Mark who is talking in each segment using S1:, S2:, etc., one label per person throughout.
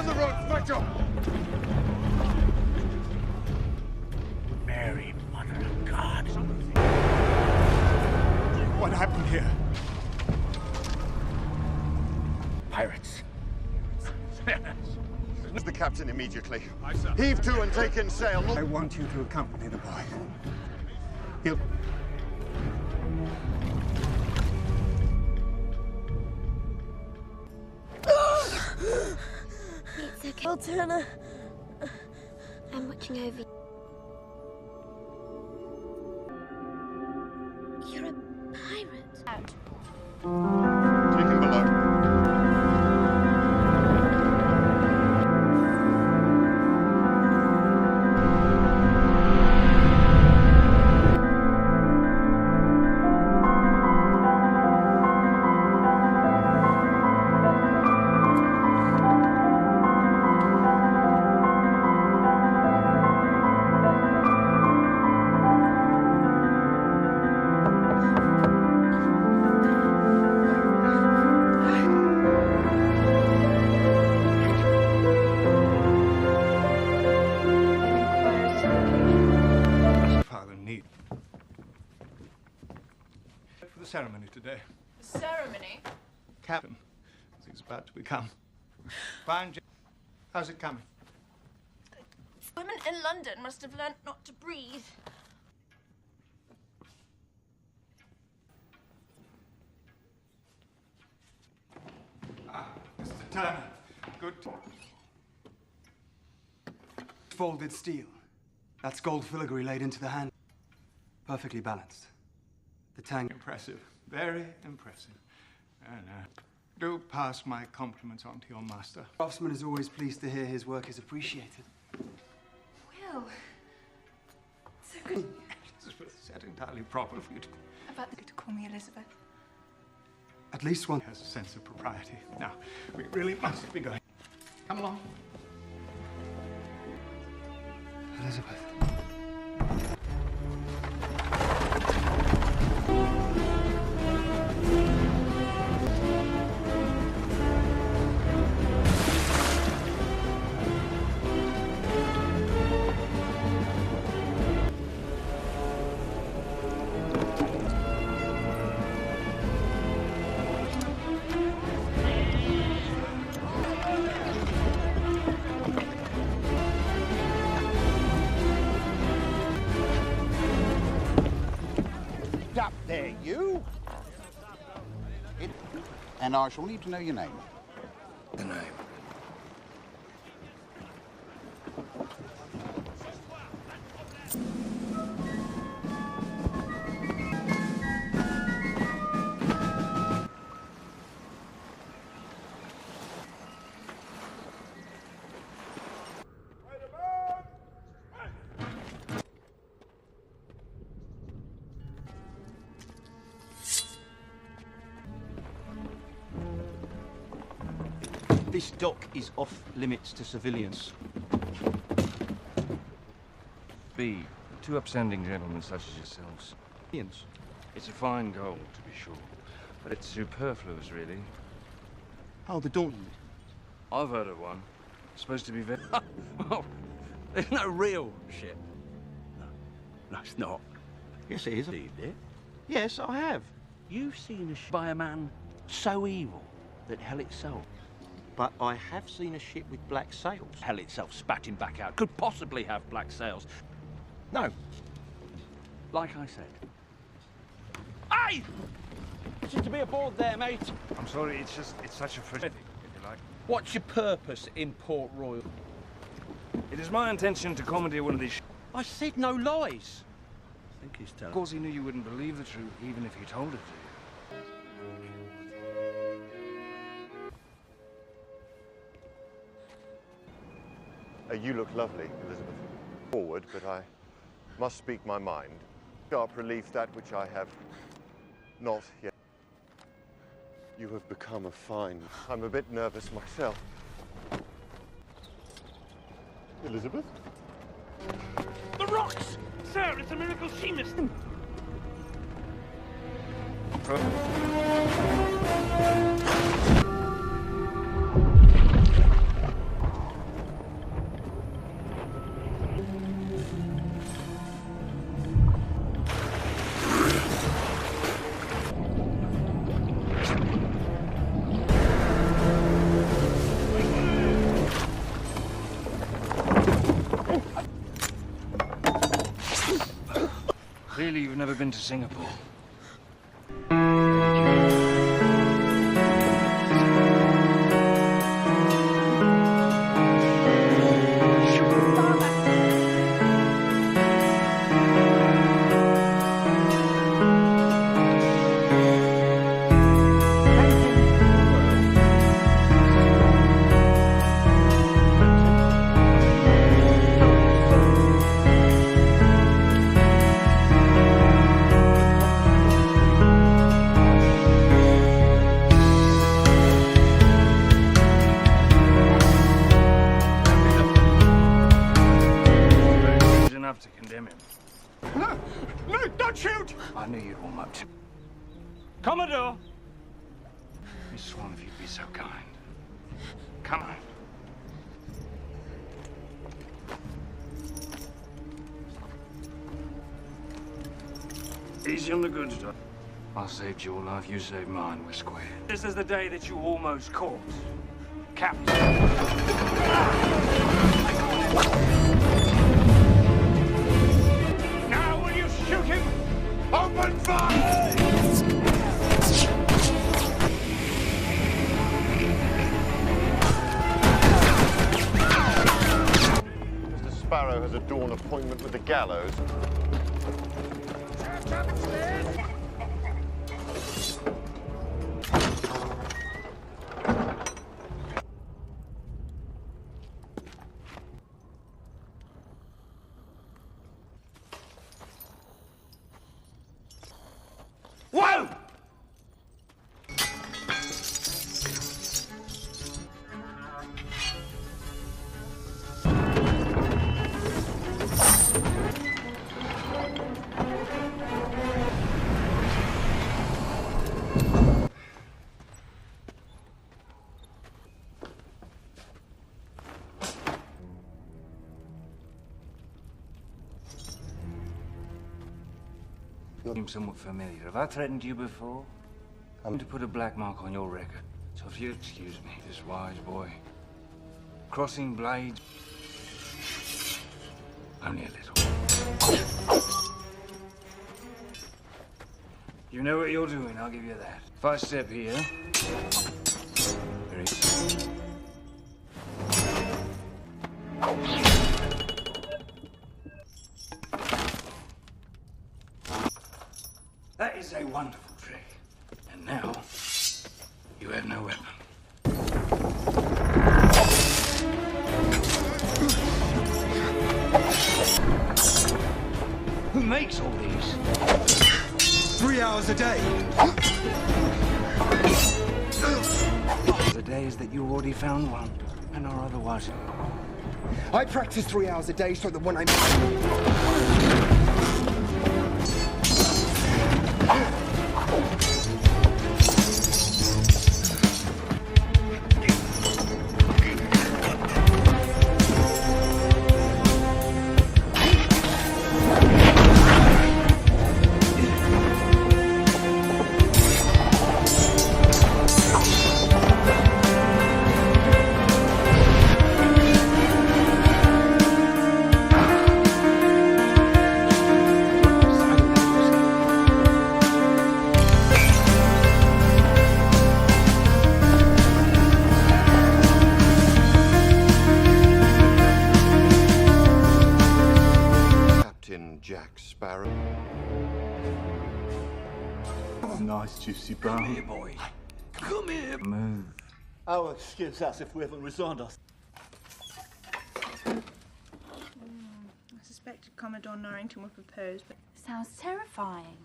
S1: the ropes, macho!
S2: Mary, Mother of God.
S1: What happened here?
S2: Pirates.
S1: The captain immediately.
S2: Aye, sir.
S1: Heave to and take in sail.
S3: I want you to accompany the boy. He'll...
S4: It's okay. Well, Turner, I'm watching over you. You're a pirate. Out.
S1: Take him below.
S3: For the ceremony today.
S5: The ceremony?
S3: Captain, as he's about to become. Fine. How's it coming?
S5: Women in London must have learnt not to breathe.
S3: Mr. Turner, good. Folded steel. That's gold filigree laid into the hand. Perfectly balanced. The tang. Impressive. Very impressive. And, do pass my compliments on to your master. Craftsman is always pleased to hear his work is appreciated.
S5: Will. So good.
S3: Elizabeth, is that entirely proper for you to...
S5: About to call me Elizabeth.
S3: At least one has a sense of propriety. Now, we really must be going. Come along. Elizabeth.
S6: Up there, you! And I shall need to know your name.
S2: The name.
S7: This dock is off limits to civilians.
S8: B, two upstanding gentlemen such as yourselves. It's a fine goal, to be sure, but it's superfluous, really.
S7: Oh, the Dawn.
S8: I've heard of one. It's supposed to be very...
S7: Oh, there's no real ship. No, it's not. Yes, it is.
S6: Seen it?
S7: Yes, I have.
S6: You've seen a ship by a man so evil that hell itself.
S7: But I have seen a ship with black sails.
S6: Hell itself spat him back out. Could possibly have black sails. No. Like I said. Hey! Just to be aboard there, mate.
S8: I'm sorry, it's such a frigid, if you like.
S6: What's your purpose in Port Royal?
S8: It is my intention to commandeer one of these
S6: I said no lies. I think he's telling.
S8: Of course, he knew you wouldn't believe the truth, even if he told it to you.
S1: You look lovely, Elizabeth. Forward, but I must speak my mind. Sharp relief, that which I have not yet. You have become a fine... I'm a bit nervous myself. Elizabeth?
S2: The rocks! Sir, it's a miracle she missed them.
S8: Clearly you've never been to Singapore. To condemn him.
S6: No! No, don't shoot!
S8: I knew you'd warm up to.
S6: Commodore!
S8: Miss Swan, if you'd be so kind. Come on. Easy on the good stuff. I saved your life, you saved mine, we're square. This is the day that you almost caught Captain.
S6: Shoot him! Open fire!
S1: Mr. Sparrow has a dawn appointment with the gallows.
S6: Whoa!
S8: You seem somewhat familiar. Have I threatened you before? I'm to put a black mark on your record. So if you'll excuse me, this wise boy. Crossing blades. Only a little. You know what you're doing, I'll give you that. If I step here... Very... That is a wonderful trick. And now, you have no weapon. Who makes all these?
S3: 3 hours a day.
S8: The days that you already found one and are otherwise.
S3: I practice 3 hours a day so that when I'm...
S1: Jack Sparrow.
S9: Nice juicy brown.
S7: Come here, boy. Come here.
S8: Move.
S9: Oh, excuse us if we haven't resigned us.
S5: I suspected Commodore Norrington would propose, but...
S10: Sounds terrifying.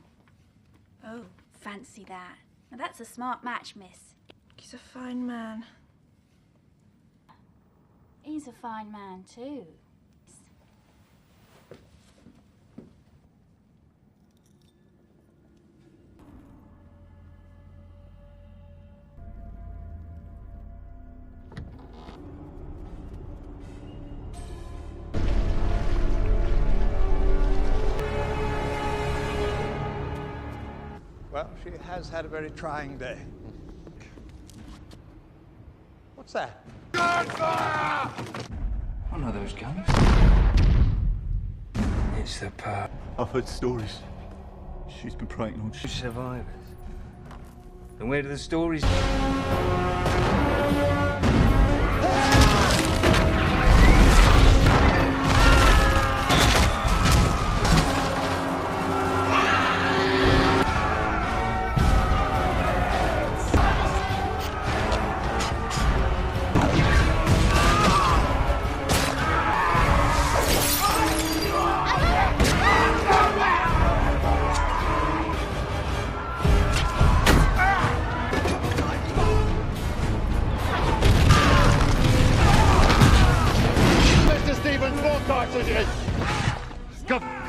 S10: Oh, fancy that. Now that's a smart match, miss.
S5: He's a fine man.
S10: He's a fine man, too.
S9: Well, she has had a very trying day. What's that?
S8: One of those guns. It's the pub.
S9: I've heard stories.
S8: She's been praying on survivors. And where do the stories...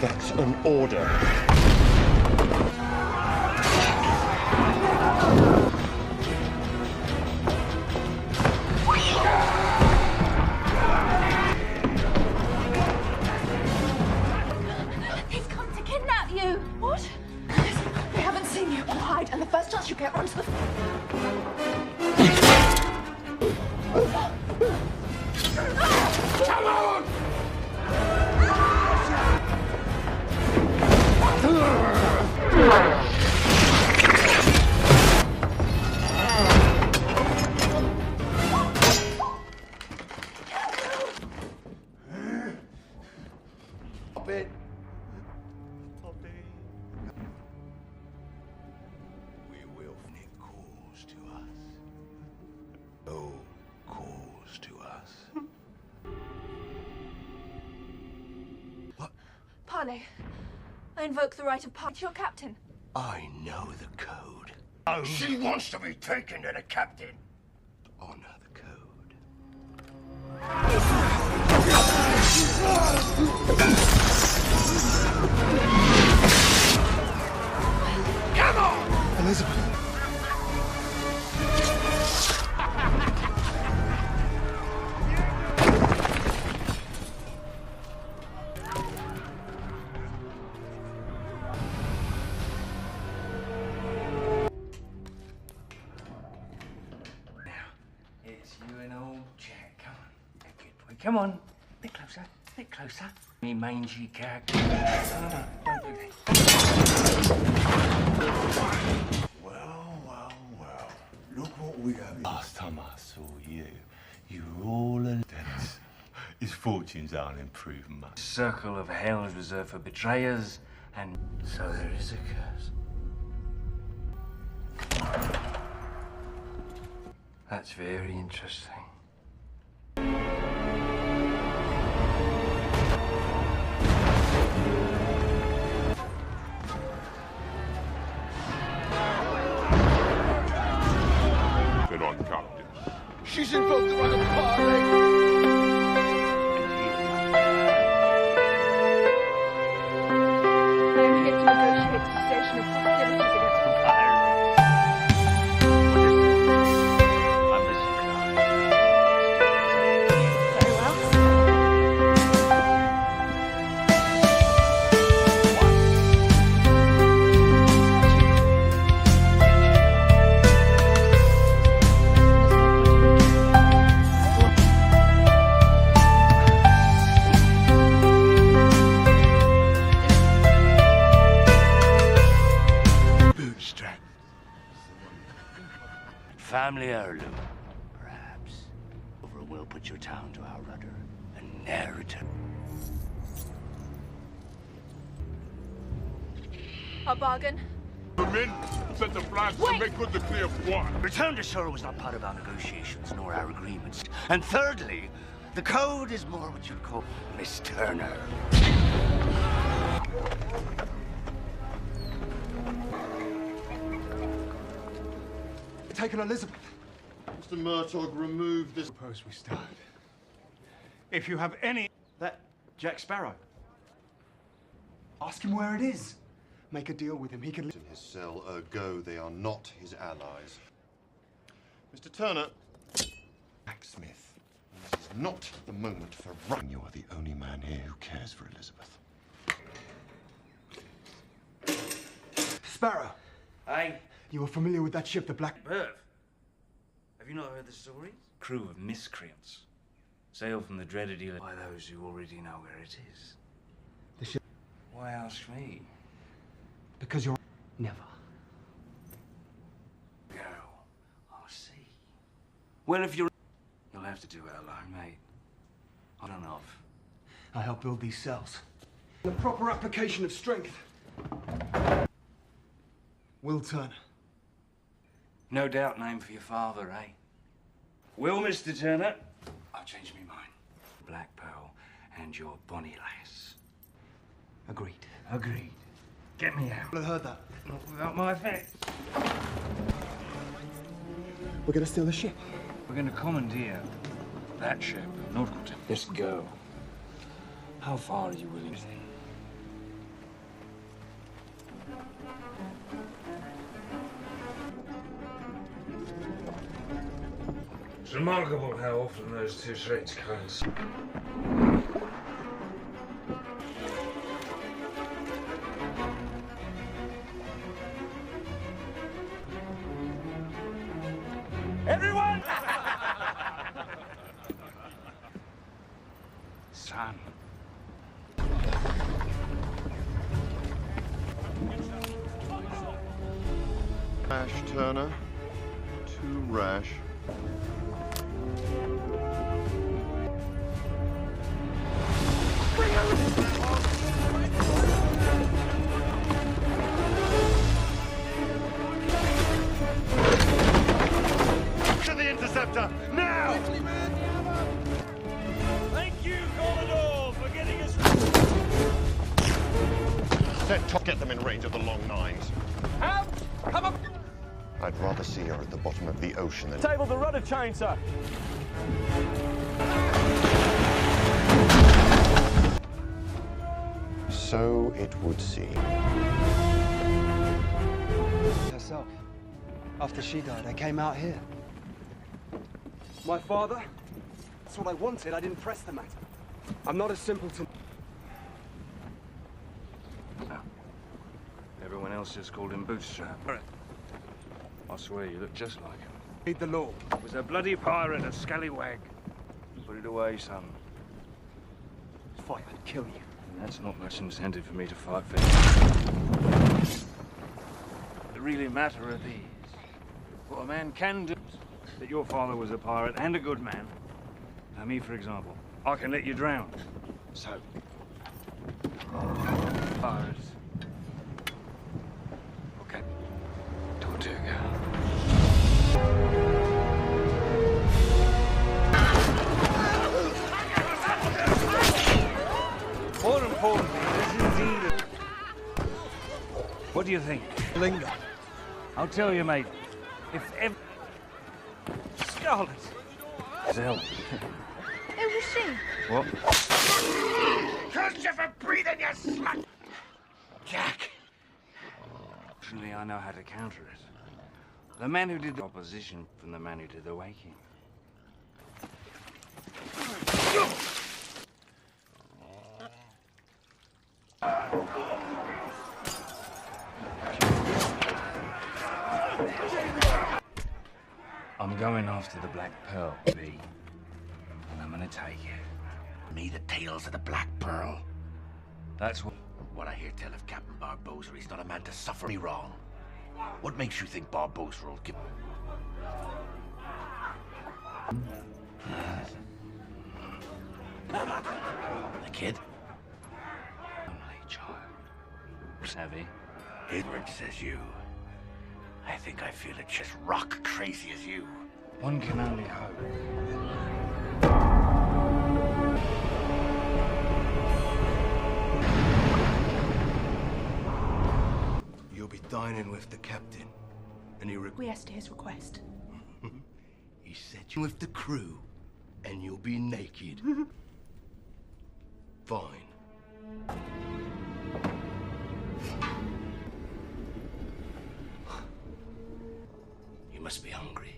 S1: That's an order.
S5: They've come to kidnap you. What? They haven't seen you. I'll hide, and the first chance you get, run to the...
S2: Come on!
S1: Stop it.
S11: We will make calls to us. No calls to us. What?
S5: Pane, I invoke the right of part to your captain.
S11: I know the code. Oh. She wants to be taken to the captain. Honor the code. Come on!
S3: Elizabeth.
S8: It's you and old Jack. Come on. Good boy. Come on. A bit closer. A bit closer. Me mangy cat. No, don't do that.
S11: Well. Look what we have. Last time I saw you, you were all alone. His fortunes aren't improving much.
S8: Circle of hell is reserved for betrayers, and so there is a curse. That's very interesting.
S11: Been on, Captain. She's invoked the right of parley.
S5: I am here to negotiate the cessation of hostilities against the fire. Very well.
S11: Bootstrap.
S7: Family heirloom, perhaps. Over and we'll put your town to our rudder. A narrative.
S5: A bargain?
S11: The men set the flags to make good the clear one.
S7: Return to shore was not part of our negotiations nor our agreements. And thirdly, the code is more what you'd call Miss Turner.
S3: Taken Elizabeth.
S1: Mr. Murtaugh, remove this.
S3: Suppose we start. If you have any...
S6: That Jack Sparrow.
S3: Ask him where it is. Make a deal with him. He can...
S1: In his cell, ergo they are not his allies. Mr. Turner. Blacksmith. This is not the moment for running. You are the only man here who cares for Elizabeth.
S3: Sparrow.
S8: Aye.
S3: You are familiar with that ship, the Black...
S8: Perv. Have you not heard the story? Crew of miscreants. Sail from the dreaded island by those who already know where it is.
S3: The ship...
S8: Why ask me?
S3: Because you're... Never.
S8: Girl, I see. Well, if you're... You'll have to do it alone, mate. I don't know.
S3: I helped build these cells. The proper application of strength. Will Turner.
S8: No doubt name for your father, eh? Will, Mr. Turner? I've changed my mind. Black Pearl and your bonny lass.
S3: Agreed.
S8: Agreed. Get me out.
S3: I've heard that.
S8: Not without my effect.
S3: We're gonna steal the ship.
S8: We're going to commandeer that ship, Nordgott. Let's go. How far are you willing to take? It's remarkable how often those two traits coincide.
S2: Everyone!
S8: Son.
S1: Rash, Turner. Too rash. To the interceptor, now!
S2: Thank you, Commodore, for getting us...
S1: Set top, get them in range of the long nines.
S2: Help! Come up!
S1: I'd rather see her at the bottom of the ocean than...
S2: Table the rudder chain, sir.
S1: So it would seem.
S3: Herself. After she died, I came out here. My father? That's what I wanted. I didn't press the matter. I'm not a simpleton.
S8: No. Everyone else just called him Bootstrap. I swear you look just like him.
S3: Read the law.
S8: Was a bloody pirate, a scallywag. Put it away, son.
S3: Fight, I'd kill you.
S8: That's not much incentive for me to fight for you. The really matter are these. What a man can do. That your father was a pirate and a good man. Now me, for example, I can let you drown. So, pirates. Okay. Tortuga. More importantly, this is indeed a... What do you think?
S3: Linger.
S8: I'll tell you, mate. If ever... Scarlet! Zell.
S5: Who was she?
S8: What?
S7: Curse you for breathing, you slut! Jack!
S8: Fortunately, I know how to counter it. The man who did the opposition from the man who did the waking. I'm going after the Black Pearl, B. And I'm gonna take it.
S7: Me the tales of the Black Pearl.
S8: That's
S7: What I hear tell of Captain Barbosa, he's not a man to suffer me wrong. What makes you think Barbosa will give... The kid?
S8: only child. Savvy.
S7: Edward says you. I think I feel it just rock crazy as you.
S8: One can only hope.
S12: You'll be dining with the captain. And he
S5: Yes to his request.
S12: he set you with the crew, and you'll be naked. Fine.
S7: You must be hungry.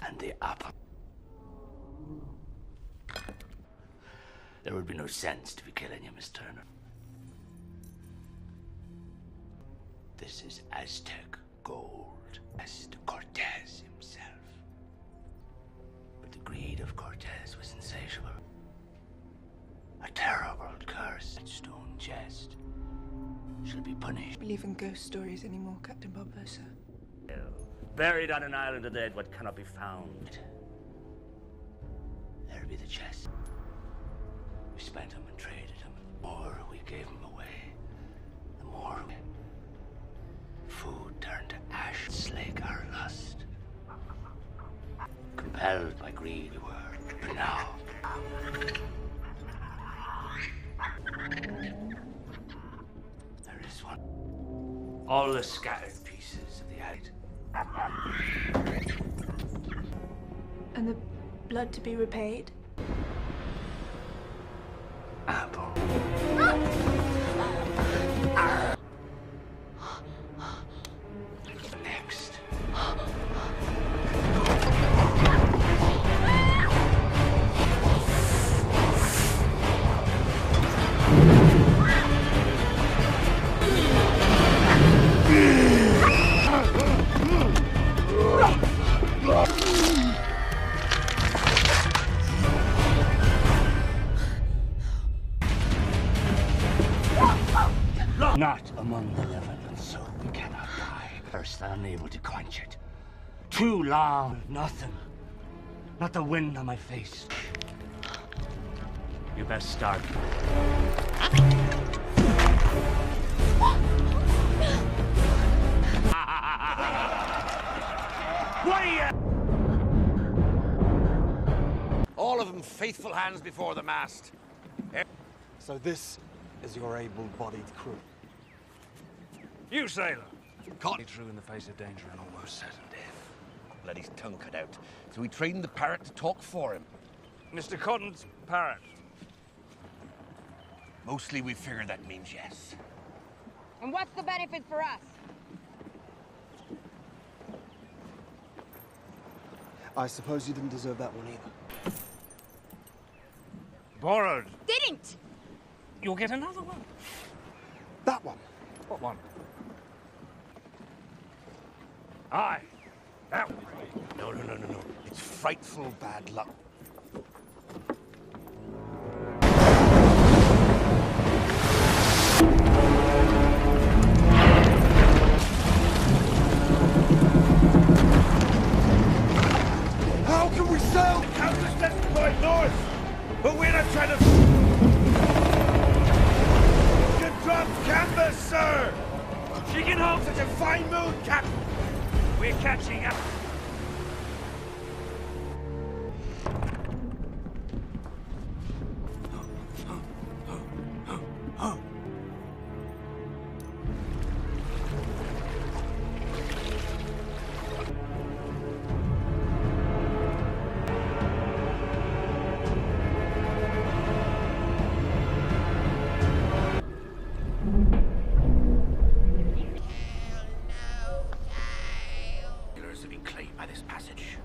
S7: And the apple. There would be no sense to be killing you, Miss Turner. This is Aztec gold, as to Cortez himself. Cortez was insatiable. A terrible curse. That stone jest shall be punished.
S13: Believe in ghost stories anymore, Captain Barbosa?
S7: Buried on an island of the dead, what cannot be found. There be the chest. We spent them and traded them. The more we gave them away, the more food turned to ash, slake our lust. Compelled by greed we were, but now. There is one. All the scattered pieces of the hide.
S13: And the blood to be repaid?
S7: Apple. Next. Not among the living, and so we cannot die. First, unable to quench it. Too long, nothing. Not the wind on my face. You best start. What are you?
S6: All of them faithful hands before the mast.
S3: So this is your able-bodied crew?
S8: You, sailor. Can't be true in the face of danger and almost certain death.
S6: Let his tongue cut out. So we trained the parrot to talk for him.
S8: Mr. Cotton's parrot.
S6: Mostly we figure that means yes.
S14: And what's the benefit for us?
S3: I suppose you didn't deserve that one either.
S8: Borrowed.
S14: Didn't!
S8: You'll get another one.
S3: That one?
S8: What one? Aye. That one.
S6: No. It's frightful bad luck.
S3: How can we sail?
S6: Countless steps going north, but we're not trying to. Good drop canvas, sir.
S8: She can hold
S6: Such a fine mood, Captain.
S8: We're catching up.
S6: Have been claimed by this passage.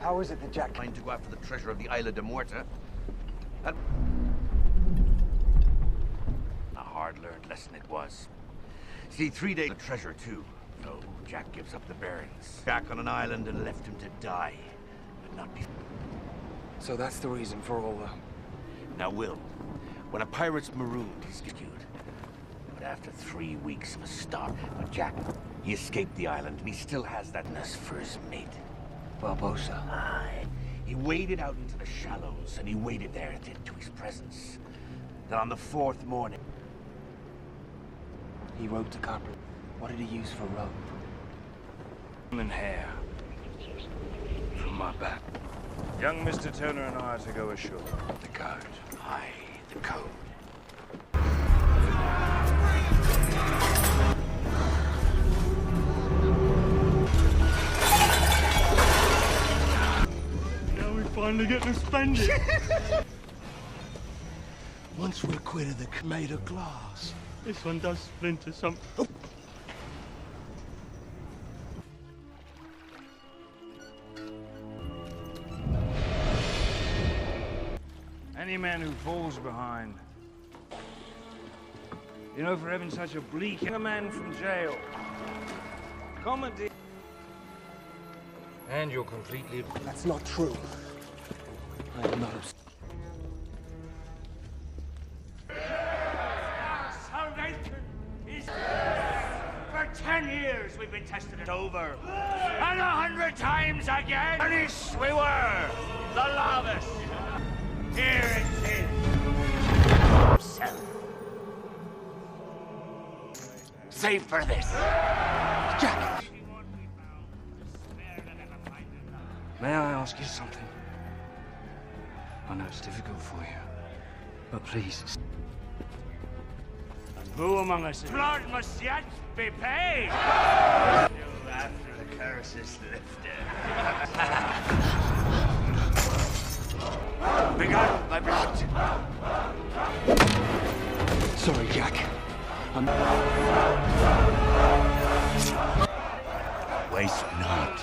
S3: How is it that Jack
S6: Trying to go after the treasure of the Isla de Muerta. A hard-learned lesson it was. See, 3 days the treasure too. So Jack gives up the bearings. Back on an island and left him to die, but not be.
S3: So that's the reason for all the...
S6: Now, Will, when a pirate's marooned, he's rescued. But after 3 weeks of a stop, but Jack, he escaped the island, and he still has that nest for his mate.
S3: Barbosa.
S6: Aye. He waded out into the shallows, and he waited there to his presence. Then on the 4th morning...
S3: He rode to Capri. What did he use for rope?
S8: And hair. From my back. Young Mr. Turner and I are to go ashore. The code.
S6: Aye, the code.
S8: Now we finally get to spend it.
S12: Once we're quit of the made of glass.
S8: This one does splinter some. Oh. Any man who falls behind. You know, for having such a bleak young man from jail. Comedy. And you're completely...
S3: That's not true.
S6: I am not upset.
S7: Salvation is... For 10 years we've been testing it over. And 100 times again. Punished we were. The lawless. Here it is. Sell. Save for this.
S3: Jack!
S8: May I ask you something? I know it's difficult for you, but please.
S7: And who among us? Blood must yet be paid. After the curse is lifted. Begun by blood.
S3: Sorry, Jack.
S7: Waste not.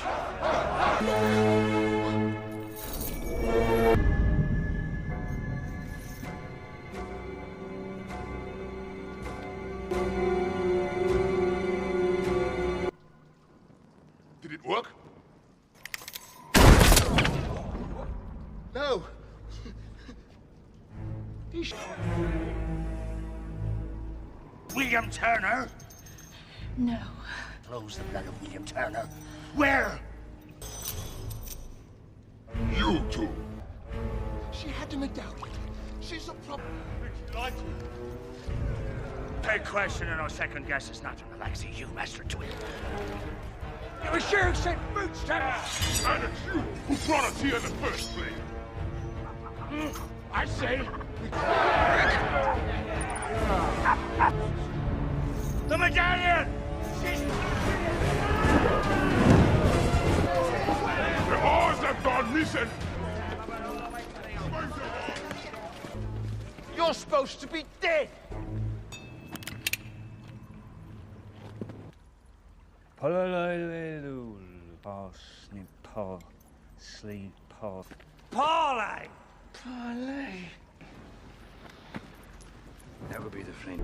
S11: Did it work?
S12: No!
S7: William Turner?
S13: No.
S7: Flows the blood of William Turner. Where?
S11: You two.
S12: She had to make doubt. She's a problem.
S7: Take question and no second guess is not in the legacy you master to it.
S12: You were sure sent boots to
S11: And it's you who brought us here in the first place.
S7: I say. The medallion! She's...
S11: The oars have gone missing.
S12: You're supposed to be dead!
S7: Parlay!
S8: That would be the friend.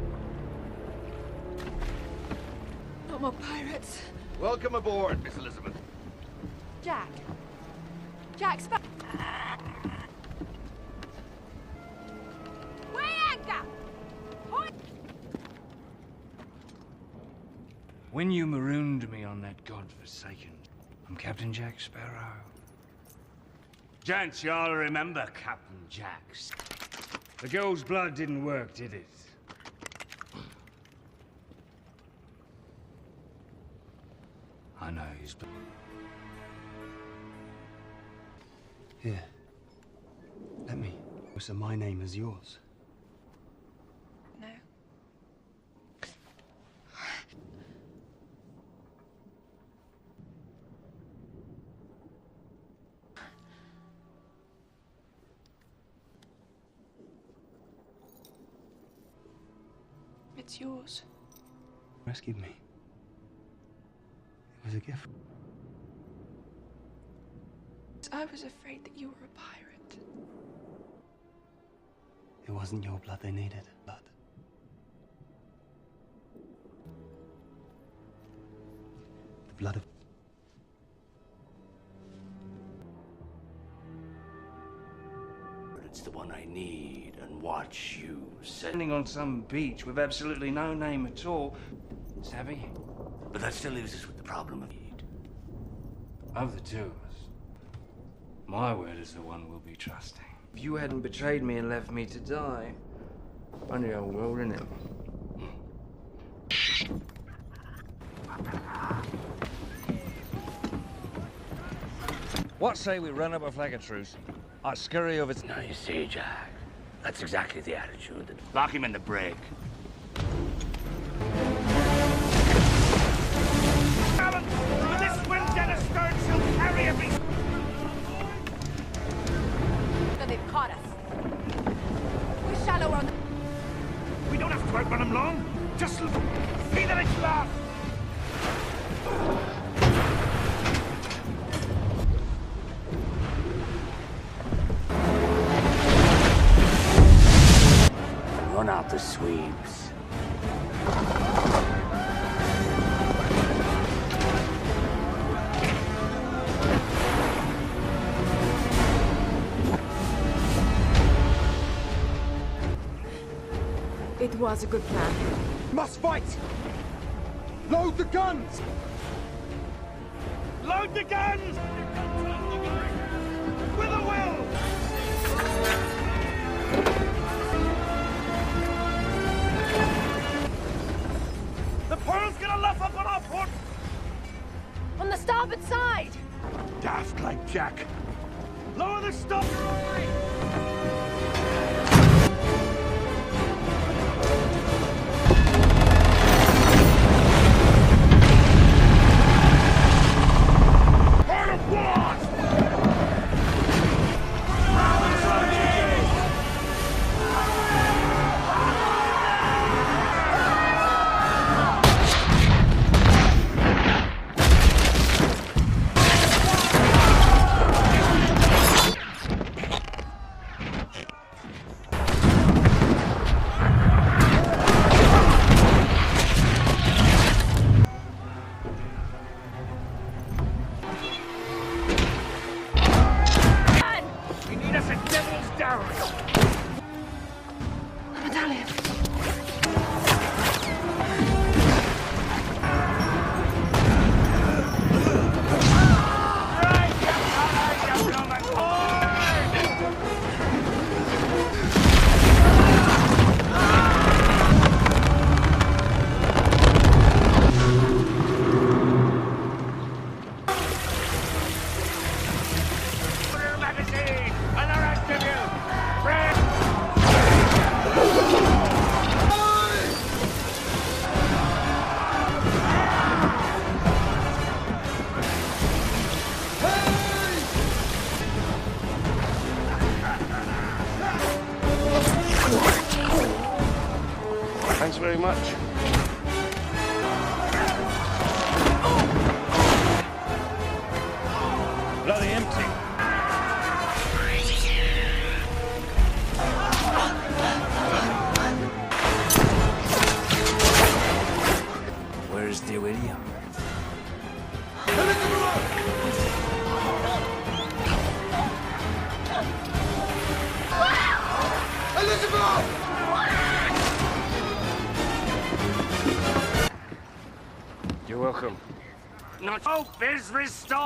S13: No more pirates.
S11: Welcome aboard, Miss Elizabeth.
S5: Jack. Jack, Weigh anchor! Point!
S8: When you marooned me on that godforsaken... I'm Captain Jack Sparrow.
S7: Gents, you all remember Captain Jack's.
S8: The girl's blood didn't work, did it? I know his blood.
S3: Here. Let me. So my name is yours.
S13: No. It's yours.
S3: Rescued me. It was a gift.
S13: I was afraid that you were a pirate.
S3: It wasn't your blood they needed, blood. The blood of...
S7: It's the one I need and watch you
S8: Standing on some beach with absolutely no name at all. Savvy?
S7: But that still leaves us with the problem of need.
S8: Of the two of us, my word is the one we'll be trusting. If you hadn't betrayed me and left me to die, funny old world, isn't it? What say we run up a flag of truce? I scurry over to...
S7: Now you see, Jack, that's exactly the attitude that... Lock him in the brig. This Vendetta skirt shall carry every...
S5: So they've caught us. We're shallower on the...
S7: We don't have to outrun him long. Just see that it's lost. Run out the sweeps.
S13: was a good plan.
S3: Must fight! Load the guns!
S2: Load the guns! With a will! The Pearl's gonna luff up on our port!
S5: On the starboard side!
S2: Daft like Jack. Lower the stop!
S8: Thanks very much. Bloody empty. Where's the iridium? You're welcome.
S7: Not hope is restored!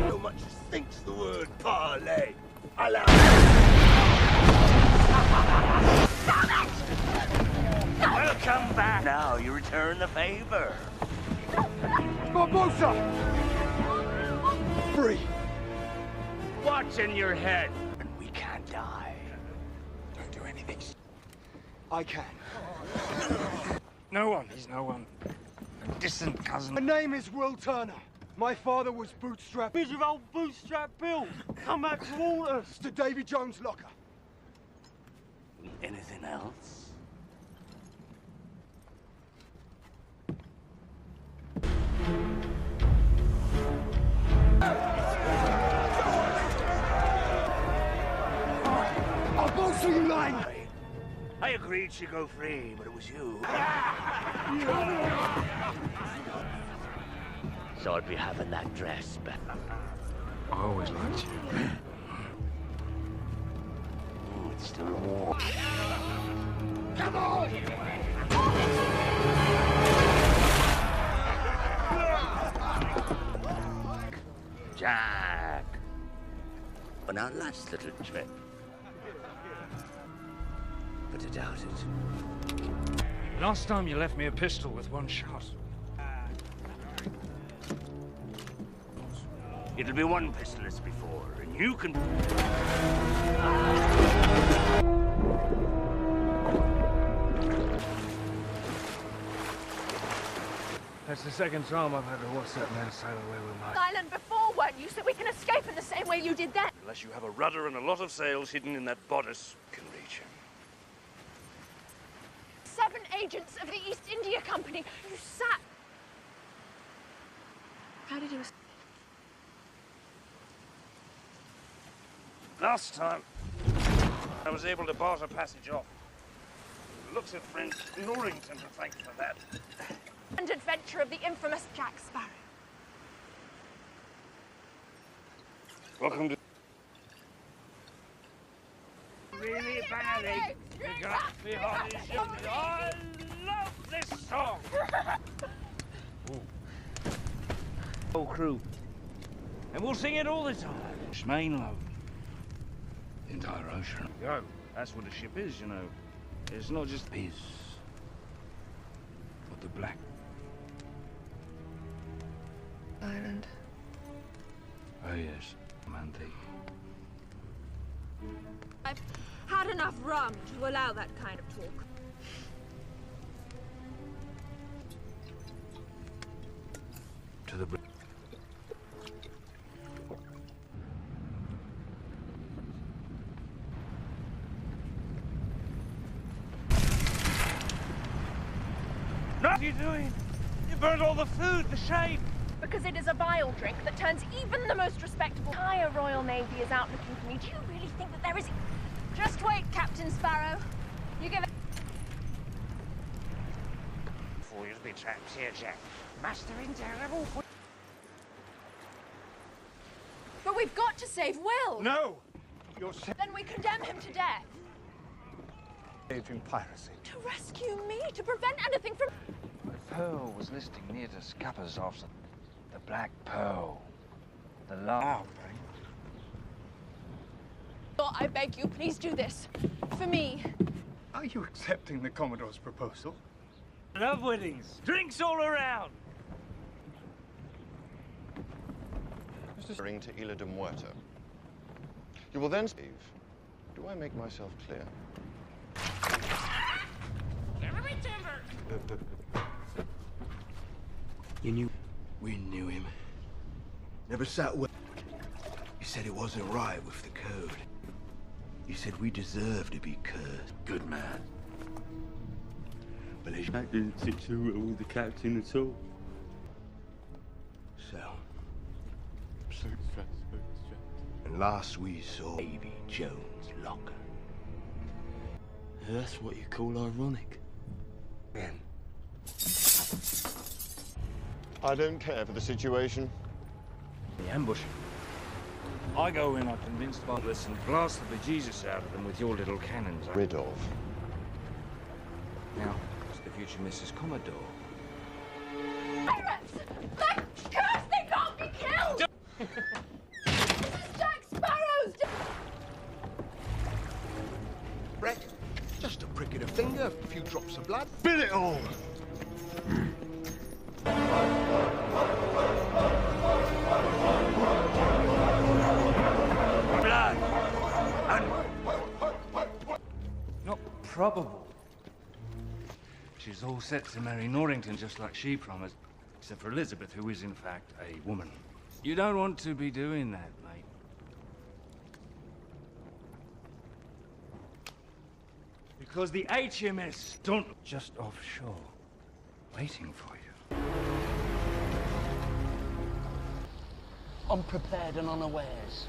S12: So much as thinks the word parlay. Allow.
S7: Welcome back. Now you return the favor.
S3: Barbosa! Free.
S7: What's in your head? And we can't die.
S3: Don't do anything. I can.
S8: No one. He's no one. A distant cousin.
S3: My name is Will Turner. My father was Bootstrap.
S2: Who's your old Bootstrap Bill? Come back to Walters.
S3: To Davy Jones' locker.
S7: Anything else?
S3: I'll go through you line!
S7: I agreed she'd go free, but it was you. So I'd be having that dress back.
S8: I always liked you.
S7: It's still warm.
S3: Come on!
S7: Jack. On our last little trip. But I doubt it.
S8: Last time you left me a pistol with one shot.
S7: It'll be one pistol as before, and you can...
S8: That's the second time I've had to watch that man sail away with my...
S5: Island before, weren't you? So we can escape in the same way you did then.
S8: Unless you have a rudder and a lot of sails hidden in that bodice, can reach him.
S5: 7 agents of the East India Company. You sat... How did you...
S8: Last time, I was able to barter passage off. looks of friend Norrington to thank for that.
S5: And adventure of the infamous Jack Sparrow.
S8: Welcome to... Really badly. You got me on his shoulders. I love this song. Whole crew. And we'll sing it all the time. Schmain love.
S12: The entire ocean.
S8: Go. That's what a ship is, you know. It's not just
S12: Is what the black
S13: Island.
S12: Oh yes, romantic.
S5: I've had enough rum to allow that kind of talk.
S12: To the
S8: What are you doing? You burned all the food, the shade.
S5: Because it is a vile drink that turns even the most respectable. The entire Royal Navy is out looking for me. Do you really think that there is... Just wait, Captain Sparrow. You give it...
S7: For you to be trapped here, Jack. Mastering terrible...
S5: But we've got to save Will.
S9: No!
S5: Then we condemn him to death.
S9: Engaged in piracy.
S5: To rescue me, to prevent anything from...
S8: The Pearl was listing near to Scupper's after the Black Pearl. The love.
S5: Oh, I beg you, please do this. For me.
S9: Are you accepting the Commodore's proposal?
S8: Love weddings. Drinks all around.
S1: Referring to Isla de Muerta. You will then save. Do I make myself clear?
S12: You knew? We knew him. Never sat well. He said it wasn't right with the code. He said we deserve to be cursed. Good man. But that didn't sit too well with the captain at all. So. And last we saw Baby Jones' locker. That's what you call ironic. Then.
S1: I don't care for the situation.
S8: The ambush. I go in, I convinced by this and blast the bejesus out of them with your little cannons.
S1: Rid of.
S8: Now, it's the future Mrs. Commodore.
S5: Pirates! They're cursed! They can't be killed! This is Jack Sparrow's...
S12: Wreck. Just a prick of the finger, a few drops of blood.
S11: Spill it all!
S8: Blood! Not probable. She's all set to marry Norrington just like she promised. Except for Elizabeth, who is in fact a woman. You don't want to be doing that, mate. Because the HMS don't just offshore, waiting for you.
S15: Unprepared and unawares.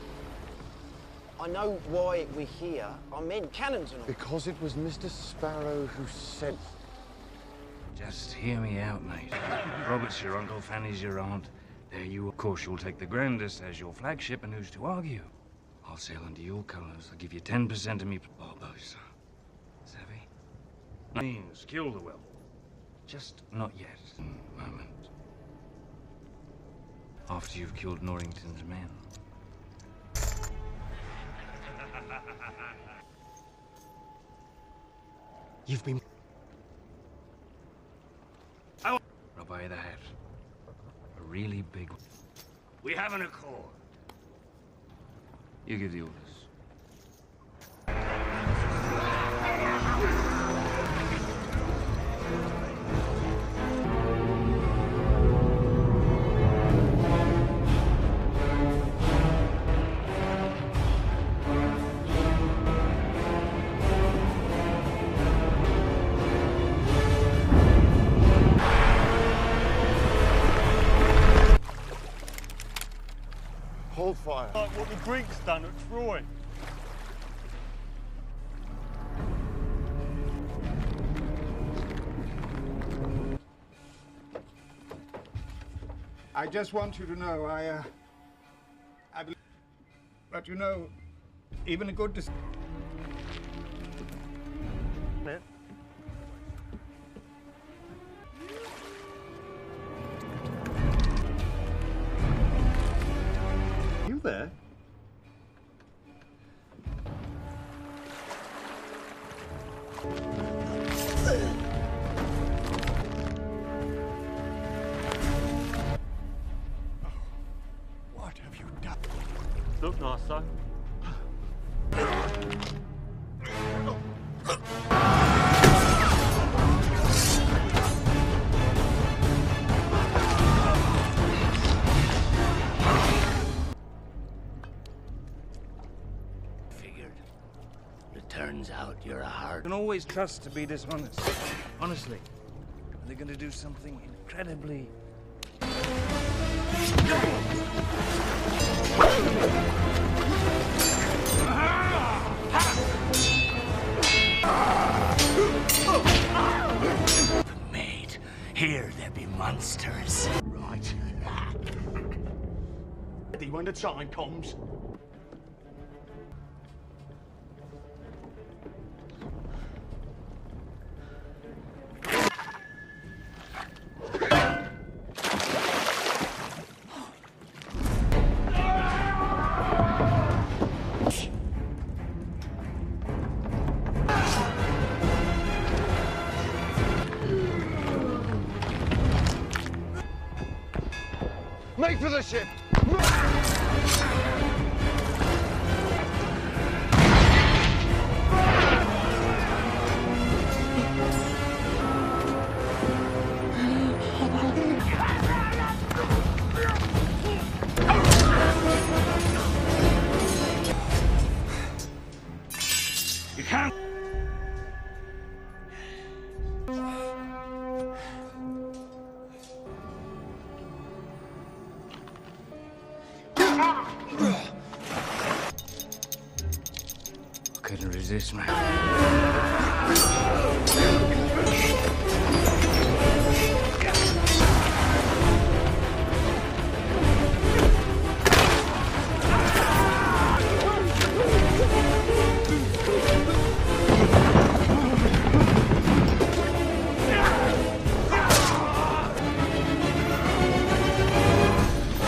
S15: I know why we're here. I meant cannons and all.
S1: Because it was Mr. Sparrow who said...
S8: Just hear me out, mate. Robert's your uncle, Fanny's your aunt. There you, of course, you'll take the Grandest as your flagship, and who's to argue? I'll sail under your colours. I'll give you 10% of me Barbosa. Savvy? Means kill the Will. Just not yet. Moment. After you've killed Norrington's men.
S15: You've been...
S8: I'll buy the hat. A really big one. We have an accord. You give the orders.
S1: Hold fire.
S2: Like what the Greeks done at Troy.
S9: I just want you to know, I believe, but you know, even a good
S1: You there?
S9: What have you done?
S1: Look, Master.
S7: Figured. It turns out you're a hard.
S8: Can always trust to be dishonest. Honestly, they're going to do something incredibly.
S7: Mate, here there be monsters.
S9: Right. When the time comes.
S1: Make for the ship!
S7: You can't. Couldn't resist, man.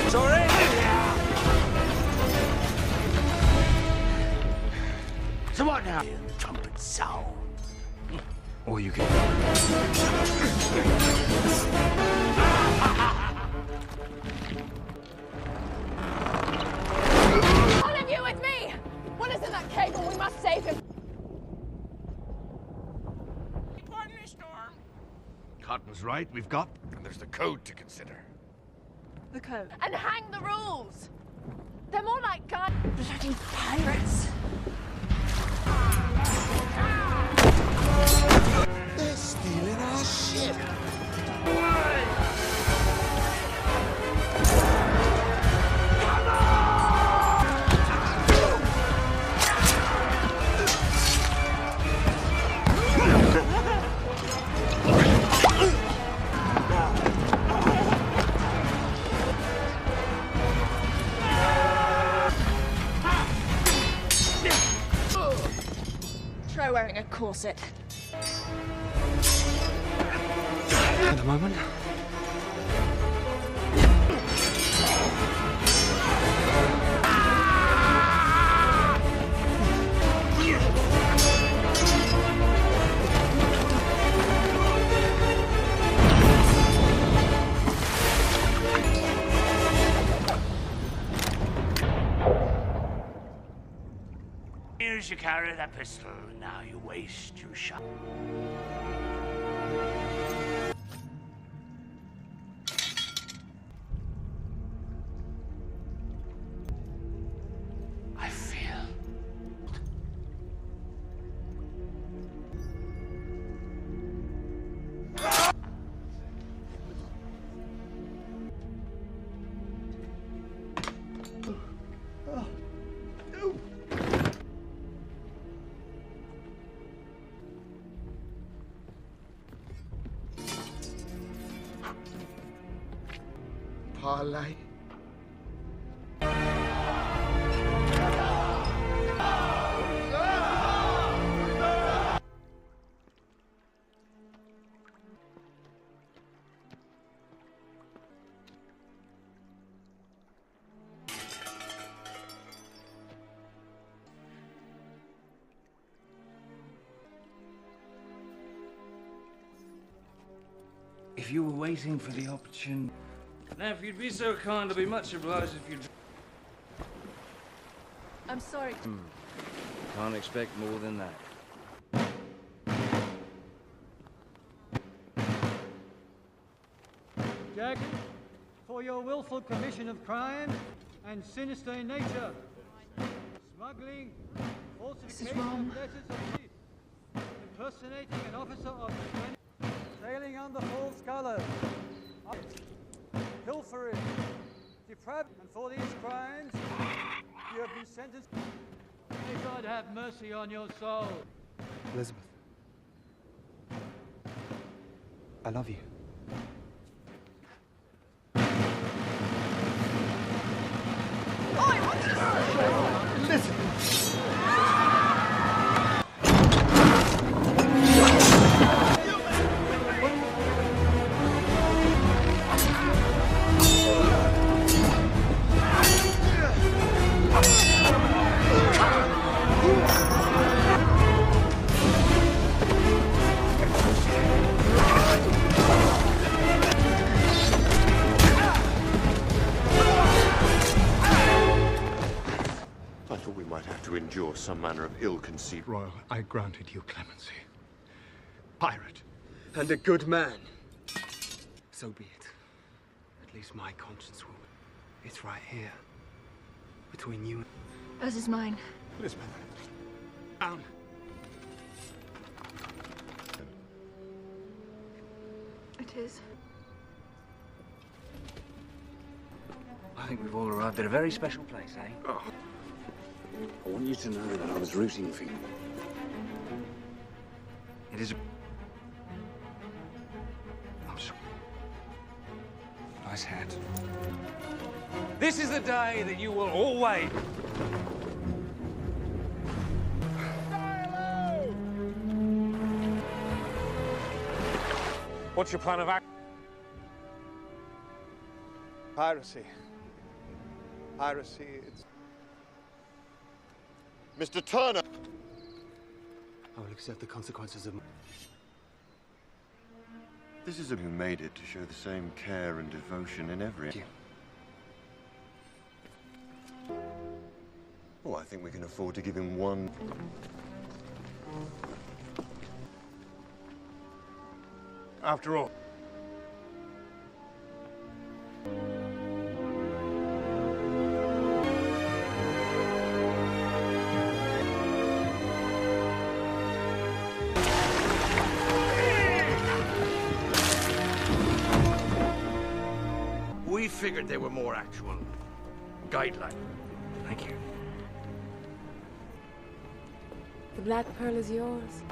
S8: Sorry?
S7: So what now? Trumpet sound.
S8: Or you can.
S5: All of you with me! What is in that cable? We must save him.
S7: Pardon me, Storm.
S11: Cotton's right, we've got.
S1: And there's the code to consider.
S13: The code.
S5: And hang the rules! They're more like bloody pirates.
S12: They're stealing our ship.
S5: Try wearing a corset.
S3: At the moment.
S7: Here's you carry that pistol, and now you waste your shot. I feel.
S12: valet.
S8: If you were waiting for the opportune... Now, if you'd be so kind, I'd be much obliged if you'd...
S5: I'm sorry.
S8: Can't expect more than that.
S16: Jack, for your willful commission of crime and sinister in nature, smuggling, falsification of letters of peace, impersonating an officer of the sailing under false colors, pilfering, depravity, and for these crimes, you have been sentenced. May God have mercy on your soul.
S3: Elizabeth, I love you. Listen.
S1: I thought we might have to endure some manner of ill-conceived...
S9: Royal, I granted you clemency. Pirate.
S3: And a good man. So be it. At least my conscience will. It's right here. Between you and...
S13: As is mine.
S9: Elizabeth. Down.
S13: It is.
S8: I think we've all arrived at a very special place, eh?
S9: Oh.
S8: I want you to know that I was rooting for you. It is a... I'm sorry. Nice hat. This is the day that you will always... What's your plan of action?
S9: Piracy. Piracy, it's...
S1: Mr. Turner!
S3: I will accept the consequences of...
S1: This is a who made it to show the same care and devotion in every... Oh, I think we can afford to give him one...
S9: After all.
S12: We figured they were more actual guidelines.
S8: Thank you.
S4: The Black Pearl is yours.